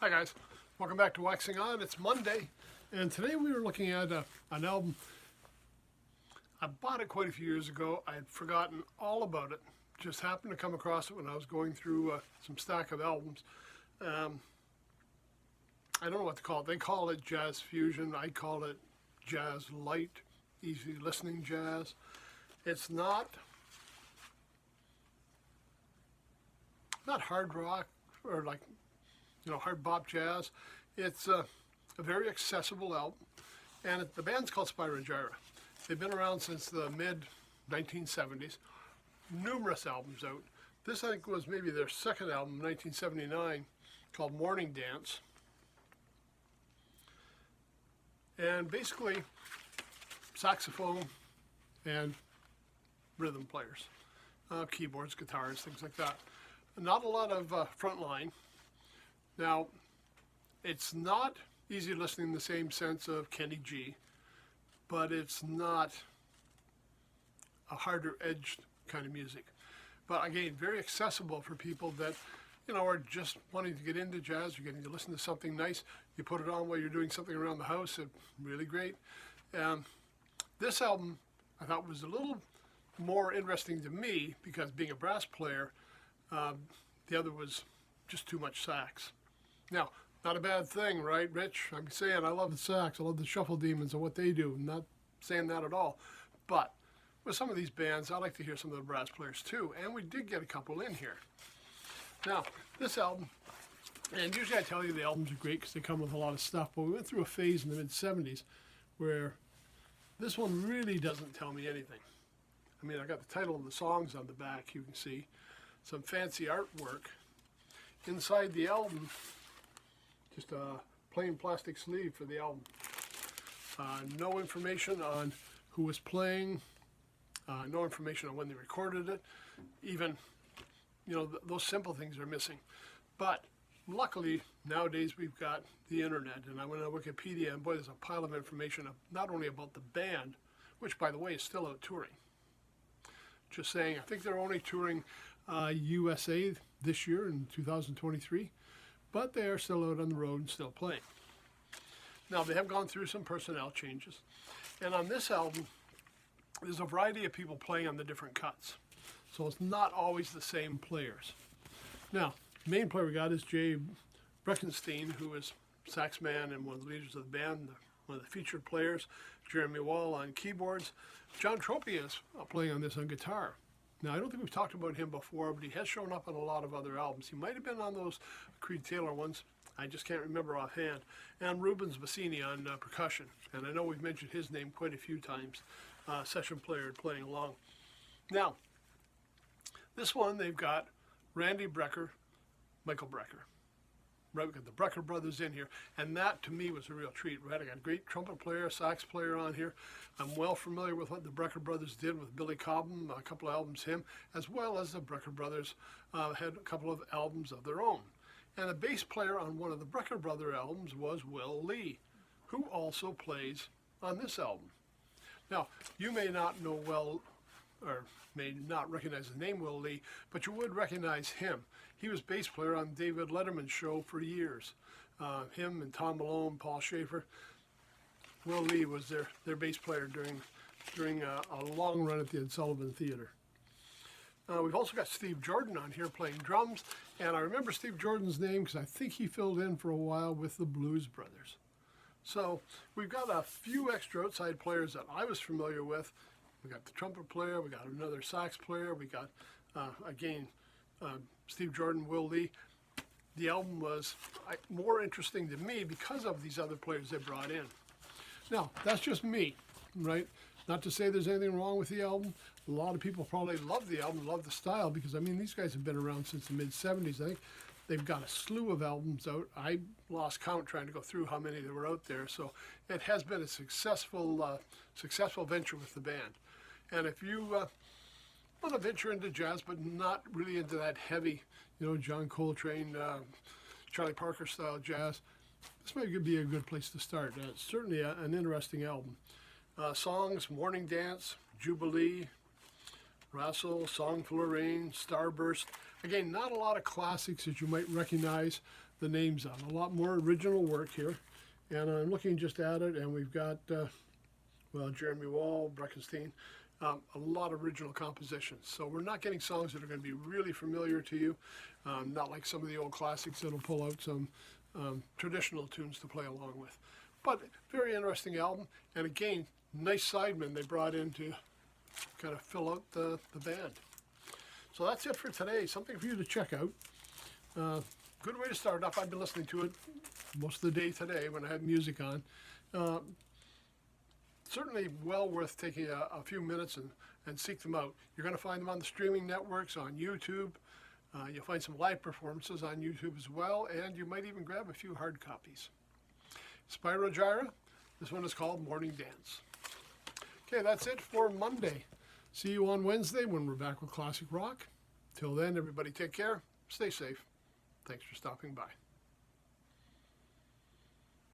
Hi guys, welcome back to Waxing On. It's Monday, and today we were looking at an album. I bought it quite a few years ago. I had forgotten all about it. Just happened to come across it when I was going through some stack of albums. I don't know what to call it. They call it jazz fusion. I call it jazz light, easy listening jazz. It's not hard rock or like hard bop jazz. It's a very accessible album, and the band's called Spyro Gyra. They've been around since the mid 1970s. Numerous albums out. This, I think, was maybe their second album, 1979, called Morning Dance. And basically, saxophone and rhythm players, keyboards, guitars, things like that. Not a lot of front line. Now, it's not easy listening in the same sense of Kenny G, but it's not a harder edged kind of music. But again, very accessible for people that, are just wanting to get into jazz. You're getting to listen to something nice. You put it on while you're doing something around the house. It's really great. This album, I thought, was a little more interesting to me because being a brass player, the other was just too much sax. Now, not a bad thing, right, Rich? I'm saying I love the sax. I love the Shuffle Demons and what they do. I'm not saying that at all. But with some of these bands, I like to hear some of the brass players too. And we did get a couple in here. Now, this album, and usually I tell you the albums are great because they come with a lot of stuff, but we went through a phase in the mid-70s where this one really doesn't tell me anything. I mean, I got the title of the songs on the back, you can see. Some fancy artwork. Inside the album, just a plain plastic sleeve for the album. No information on who was playing, no information on when they recorded it. Even, those simple things are missing. But luckily, nowadays we've got the internet, and I went on Wikipedia, and boy, there's a pile of information not only about the band, which, by the way, is still out touring. Just saying, I think they're only touring USA this year in 2023, but they are still out on the road and still playing. Now, they have gone through some personnel changes, and on this album, there's a variety of people playing on the different cuts, so it's not always the same players. Now, the main player we got is Jay Breckenstein, who is sax man and one of the leaders of the band, one of the featured players. Jeremy Wall on keyboards. John Tropia is playing on this on guitar. Now, I don't think we've talked about him before, but he has shown up on a lot of other albums. He might have been on those Creed Taylor ones. I just can't remember offhand. And Rubens Bassini on percussion. And I know we've mentioned his name quite a few times. Session player playing along. Now, this one they've got Randy Brecker, Michael Brecker. Right, we've got the Brecker brothers in here, and that to me was a real treat. Right, I got a great trumpet player, sax player on here. I'm well familiar with what the Brecker brothers did with Billy Cobham, a couple of albums him, as well as the Brecker brothers had a couple of albums of their own. And the bass player on one of the Brecker brother albums was Will Lee, who also plays on this album. Now, you may not know or may not recognize the name Will Lee, but you would recognize him. He was bass player on David Letterman's show for years. Him and Tom Malone, Paul Schaefer. Will Lee was their bass player during a long run at the Ed Sullivan Theater. We've also got Steve Jordan on here playing drums, and I remember Steve Jordan's name because I think he filled in for a while with the Blues Brothers. So we've got a few extra outside players that I was familiar with. We got the trumpet player, we got another sax player, we got, Steve Jordan, Will Lee. The album was more interesting to me because of these other players they brought in. Now, that's just me, right? Not to say there's anything wrong with the album. A lot of people probably love the album, love the style, because, these guys have been around since the mid-70s. I think they've got a slew of albums out. I lost count trying to go through how many there were out there. So it has been a successful venture with the band. And if you want to venture into jazz, but not really into that heavy, John Coltrane, Charlie Parker style jazz, this might be a good place to start. It's certainly an interesting album. Songs, Morning Dance, Jubilee, Rassel, Song Full of Rain, Starburst. Again, not a lot of classics that you might recognize, the names on. A lot more original work here. And I'm looking just at it, and we've got, well, Jeremy Wall, Breckenstein, a lot of original compositions. So we're not getting songs that are going to be really familiar to you, not like some of the old classics that'll pull out some traditional tunes to play along with. But very interesting album, and again, nice sidemen they brought in to kind of fill out the band. So that's it for today. Something for you to check out. Good way to start off. I've been listening to it most of the day today when I had music on. Certainly well worth taking a few minutes and seek them out. You're going to find them on the streaming networks, on YouTube. You'll find some live performances on YouTube as well, and you might even grab a few hard copies. Spyro Gyra. This one is called Morning Dance. Okay, that's it for Monday. See you on Wednesday when we're back with Classic Rock. Till then, everybody take care. Stay safe. Thanks for stopping by.